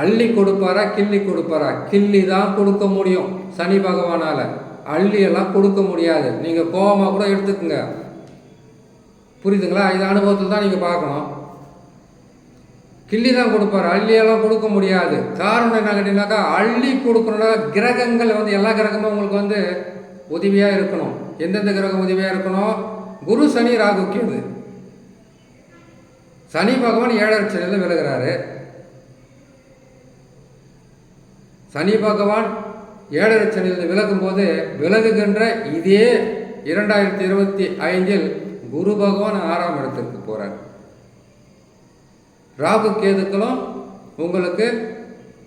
அள்ளி கொடுப்பாரா? கிள்ளி கொடுப்பாரா? கிள்ளி தான் கொடுக்க முடியும் சனி பகவானால, அள்ளியெல்லாம் கொடுக்க முடியாது. நீங்கள் கோபமாக கூட எடுத்துக்கோங்க, புரியுதுங்களா? இது அனுபவத்தில் தான் நீங்கள் பார்க்கணும். கிள்ளி தான் கொடுப்பாரு, அள்ளியெல்லாம் கொடுக்க முடியாது. காரணம் என்ன கேட்டீங்கன்னாக்கா, அள்ளி கொடுக்கணும்னா கிரகங்கள் வந்து எல்லா கிரகமும் உங்களுக்கு வந்து உதவியாக இருக்கணும். எந்தெந்த கிரகம் உதவியாக இருக்கணும்? குரு சனி ராகு கேது. சனி பகவான் 7.5 சனியில் விலகிறாரு. சனி பகவான் 7.5 சனியில் விலகும் போது விலகுகின்ற இதே 2025 குரு பகவான் 6ஆம் இடத்திற்கு போறார். ராகு கேதுக்களும் உங்களுக்கு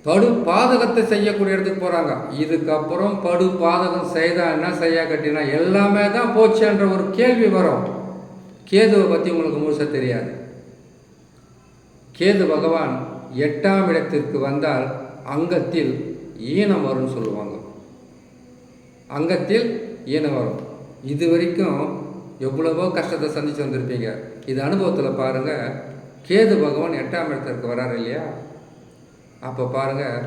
படு பாதகத்தை செய்யக்கூடிய இடத்துக்கு போறாங்க. இதுக்கப்புறம் படு பாதகம் செய்தா என்ன, செய்ய கட்டினா எல்லாமே தான் போச்சுன்ற ஒரு கேள்வி வரும். கேதுவை பற்றி உங்களுக்கு முழுசாக தெரியாது. கேது பகவான் 8ஆம் இடத்திற்கு வந்தால் அங்கத்தில் ஈனம் வரும்னு சொல்லுவாங்க. அங்கத்தில் ஈனம் வரும். இது வரைக்கும் எவ்வளவோ கஷ்டத்தை சந்தித்து வந்திருப்பீங்க. இது அனுபவத்தில் பாருங்கள். கேது பகவான் 8ஆம் இடத்திற்கு வராரு இல்லையா, அப்போ பாருங்கள்,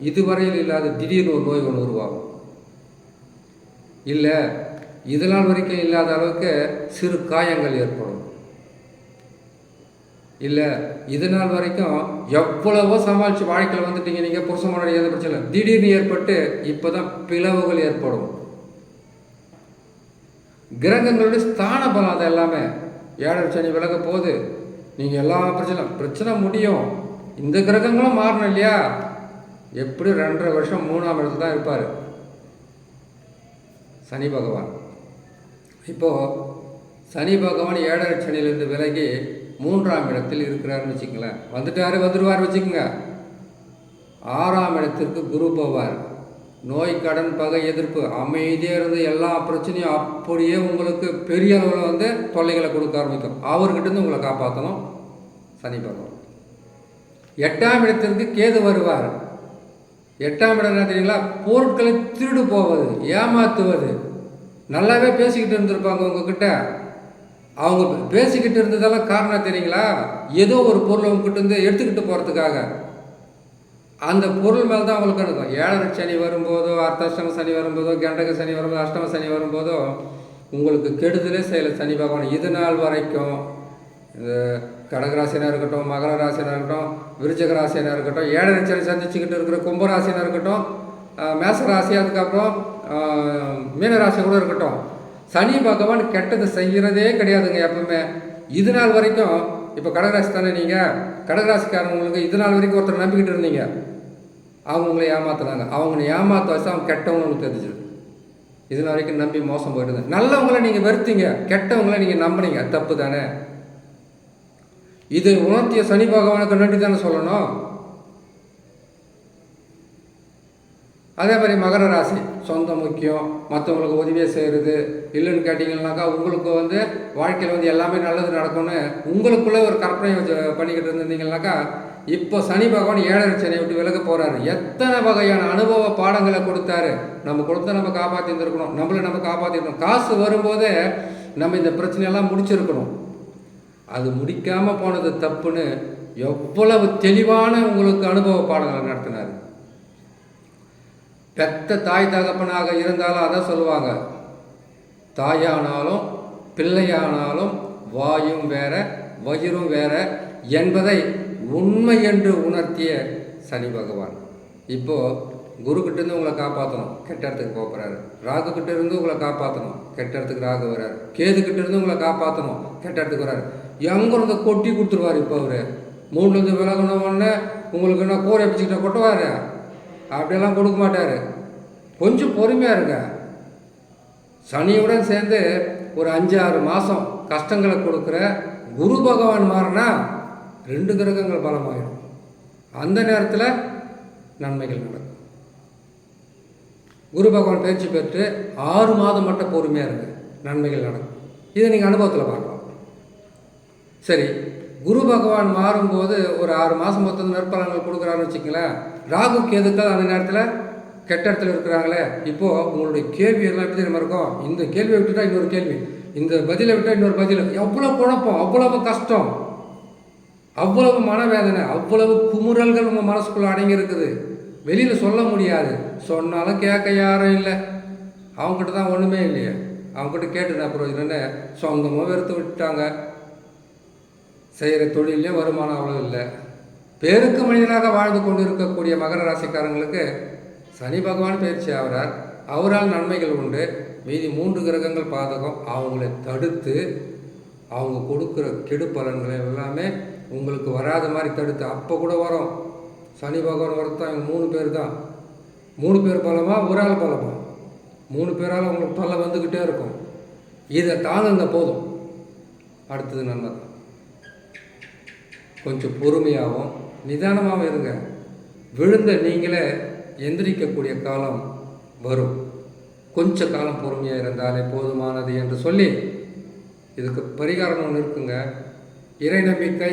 இதுவரையில் இல்லாத திடீர்னு ஒரு நோய் ஒன்று உருவாகும். இல்லை இதனால் வரைக்கும் இல்லாத அளவுக்கு சிறு காயங்கள் ஏற்படும். இல்லை இதனால் வரைக்கும் எவ்வளவோ சமாளித்து வாழ்க்கையில் வந்துட்டீங்க நீங்கள், புருஷன் முன்னாடி எந்த பிரச்சனை இல்லை, திடீர்னு ஏற்பட்டு இப்போ தான் பிளவுகள் ஏற்படும். கிரகங்களுடைய ஸ்தான பலம் அது எல்லாமே. 7 சனி விலக போகுது, நீங்கள் எல்லா பிரச்சனை முடியும். இந்த கிரகங்களும் மாறணும் இல்லையா. எப்படி 2.5 வருஷம் 3ஆம் இடத்துல தான் இருப்பார் சனி பகவான். இப்போது சனி பகவான் 7 சனியிலேருந்து விலகி 3ஆம் இடத்தில் இருக்கிறாருன்னு வச்சுக்கங்களேன். வந்துடுவார் வச்சுக்கோங்க. 6ஆம் இடத்திற்கு குரு போவார். நோய், கடன், பகை, எதிர்ப்பு, அமைதியாக இருந்து எல்லா பிரச்சனையும் அப்படியே உங்களுக்கு பெரிய அளவில் தொல்லைகளை கொடுக்க ஆரம்பிக்கும். அவர்கிட்ட உங்களை காப்பாற்றணும் சனி பகவான். 8ஆம் இடத்திற்கு கேது வருவார். 8ஆம் இடம் என்ன தெரியுங்களா, பொருட்களை திருடு போவது, ஏமாற்றுவது. நல்லாவே பேசிக்கிட்டு இருந்திருப்பாங்க உங்ககிட்ட. அவங்க பேசிக்கிட்டு இருந்ததெல்லாம் காரணம் தெரியுங்களா, ஏதோ ஒரு பொருளை உங்ககிட்ட இருந்து எடுத்துக்கிட்டு போகிறதுக்காக. அந்த பொருள் மேலே தான் அவங்களுக்கு இருக்கும். 7 சனி வரும்போதோ, அர்த்தாஷ்டம சனி வரும்போதோ, கண்டக சனி வரும்போதோ, அஷ்டம சனி வரும்போதோ உங்களுக்கு கெடுதலே செய்யலை சனி பகவான். இது நாள் வரைக்கும் கடகராசினா இருக்கட்டும், மகர ராசினா இருக்கட்டும், விருச்சக ராசினா இருக்கட்டும், 7 சனி சந்திச்சுக்கிட்டு இருக்கிற கும்பராசினா இருக்கட்டும், மேசராசி, அதுக்கப்புறம் மீனராசி கூட இருக்கட்டும், சனி பகவான் கெட்டது செய்கிறதே கிடையாதுங்க எப்பவுமே. இது நாள் வரைக்கும். இப்போ கடகராசி தானே நீங்கள், கடகராசிக்காரங்களுக்கு இது நாள் வரைக்கும் ஒருத்தர் நம்பிக்கிட்டு இருந்தீங்க, அவங்க உங்களை ஏமாத்துனாங்க. அவங்களை ஏமாற்ற வச்சு அவங்க கெட்டவங்களுக்கு தெரிஞ்சிடும். இது நாள் வரைக்கும் நம்பி மோசம் போயிடுது. நல்லவங்களை நீங்கள் வெறுத்தீங்க, கெட்டவங்களை நீங்கள் நம்பினீங்க, தப்பு தானே. இதை உணர்த்திய சனி பகவானுக்கு நன்றி தானே சொல்லணும். அதே மாதிரி மகர ராசி, சொந்தம் முக்கியம், மற்றவங்களுக்கு உதவியை செய்கிறது. இல்லைன்னு கேட்டிங்கன்னாக்கா உங்களுக்கு வாழ்க்கையில் எல்லாமே நல்லது நடக்கும்னு உங்களுக்குள்ளே ஒரு கற்பனை பண்ணிக்கிட்டு இருந்தீங்கன்னாக்கா, இப்போ சனி பகவான் 7 சனியை விட்டு விலக போகிறாரு. எத்தனை வகையான அனுபவ பாடங்களை கொடுத்தாரு. நம்ம கொடுத்தா நம்ம காப்பாற்றி இருந்திருக்கணும், நம்மளை நம்ம காப்பாற்றிருக்கணும். காசு வரும்போதே நம்ம இந்த பிரச்சனையெல்லாம் முடிச்சிருக்கணும். அது முடிக்காமல் போனது தப்புன்னு எவ்வளவு தெளிவான உங்களுக்கு அனுபவ பாடங்களை நடத்தினார். பெத்த தாய் தகப்பனாக இருந்தாலும் அதான் சொல்லுவாங்க, தாயானாலும் பிள்ளையானாலும் வாயும் வேற வயிறும் வேற என்பதை உண்மை என்று உணர்த்திய சனி பகவான். இப்போது குருக்கிட்டேருந்து உங்களை காப்பாற்றணும், கெட்ட இடத்துக்கு போகிறாரு. ராகுக்கிட்ட இருந்து உங்களை காப்பாற்றணும், கெட்ட இடத்துக்கு ராகு வர்றாரு. கேதுக்கிட்ட இருந்து உங்களை காப்பாற்றணும், கெட்ட இடத்துக்கு வர்றாரு. எங்கிருந்து கொட்டி கொடுத்துருவார். இப்போ அவர் 3லேருந்து விலகணுன்னே உங்களுக்கு என்ன கூரை பிடிச்சிக்கிட்ட கொட்டுவார், அப்படியெல்லாம் கொடுக்க மாட்டார். கொஞ்சம் பொறுமையாக இருங்க. சனியுடன் சேர்ந்து ஒரு 5-6 மாதம் கஷ்டங்களை கொடுக்குற குரு பகவான் மாறினா 2 கிரகங்கள் பலமாயிடும். அந்த நேரத்தில் நன்மைகள் நடக்கும். குரு பகவான் பயிற்சி பெற்று 6 மாதம் மட்டும் பொறுமையாக இருக்கு, நன்மைகள் நடக்கும். இதை நீங்கள் அனுபவத்தில் பார்க்கலாம். சரி, குரு பகவான் மாறும்போது ஒரு 6 மாதம் மொத்தம் நற்பலன்கள் கொடுக்குறாருன்னு வச்சுக்கங்களேன். ராகு கேதுக்கள் அந்த நேரத்தில் கெட்ட இடத்துல இருக்கிறாங்களே. இப்போது உங்களுடைய கேள்வி எல்லாம் எப்படி தெரியுமா இருக்கும், இந்த கேள்வியை விட்டுட்டா இன்னொரு கேள்வி, இந்த பதிலை விட்டால் இன்னொரு பதில். எவ்வளோ குழப்பம், அவ்வளவு கஷ்டம், அவ்வளவு மனவேதனை, அவ்வளவு குமுறல்கள் உங்கள் மனசுக்குள்ளே அடங்கி இருக்குது. வெளியில் சொல்ல முடியாது, சொன்னாலும் கேட்க யாரும் இல்லை. அவங்ககிட்ட தான் ஒன்றுமே இல்லையே. அவங்ககிட்ட கேட்டுனா அப்புறம் என்னென்ன, சொந்தமாக வெறுத்து விட்டுட்டாங்க. செய்கிற தொழிலே வருமானம் அவ்வளோ இல்லை. பேருக்கு மனிதனாக வாழ்ந்து கொண்டு இருக்கக்கூடிய மகர ராசிக்காரங்களுக்கு சனி பகவான் பயிற்சி ஆகிறார். அவரால் நன்மைகள் உண்டு. மீதி 3 கிரகங்கள் பாதகம். அவங்களை தடுத்து அவங்க கொடுக்குற கெடு பலன்களை எல்லாமே உங்களுக்கு வராத மாதிரி தடுத்து, அப்போ கூட வரும். சனி பகவான் வரத்தான் இவங்க 3 பேர் தான். 3 பேர் பலமா, ஒரு ஆள் பலமா, 3 பேரால் உங்களுக்கு பலம் வந்துக்கிட்டே இருக்கும். இதை தாங்குங்க போதும். அடுத்தது நன்மை தான். கொஞ்சம் பொறுமையாகவும் நிதானமாகவும் இருங்க. விழுந்த நீங்களே எந்திரிக்கக்கூடிய காலம் வரும். கொஞ்ச காலம் பொறுமையாக இருந்தாலே போதுமானது என்று சொல்லி இதுக்கு பரிகாரம் ஒன்று இருக்குங்க. இறை நம்பிக்கை,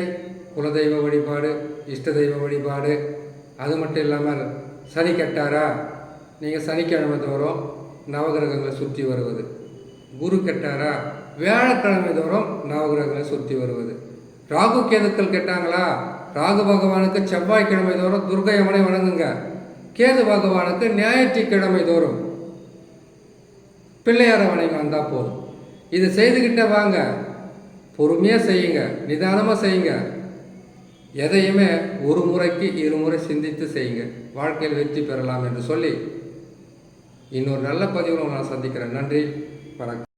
குலதெய்வ வழிபாடு, இஷ்ட தெய்வ வழிபாடு, அது மட்டும் இல்லாமல் சனி கெட்டாரா, நீங்கள் சனிக்கிழமை தோறும் நவகிரகங்களை சுற்றி வருவது. குரு கெட்டாரா, வியாழக்கிழமை தோறும் நவகிரகங்களை சுற்றி வருவது. ராகு கேதுக்கள் கெட்டாங்களா, ராகு பகவானுக்கு செவ்வாய்க்கிழமை தோறும் துர்க்கை அம்மனை வணங்குங்க. கேது பகவானுக்கு ஞாயிற்றுக்கிழமை தோறும் பிள்ளையாரை வணங்கி வந்தால் போதும். இது செய்துக்கிட்டே வாங்க. பொறுமையாக செய்யுங்க, நிதானமாக செய்யுங்க. எதையுமே ஒரு முறைக்கு இருமுறை சிந்தித்து செய்யுங்க. வாழ்க்கையில் வெற்றி பெறலாம் என்று சொல்லி இன்னொரு நல்ல பதிவில் நான் சந்திக்கிறேன். நன்றி, வணக்கம்.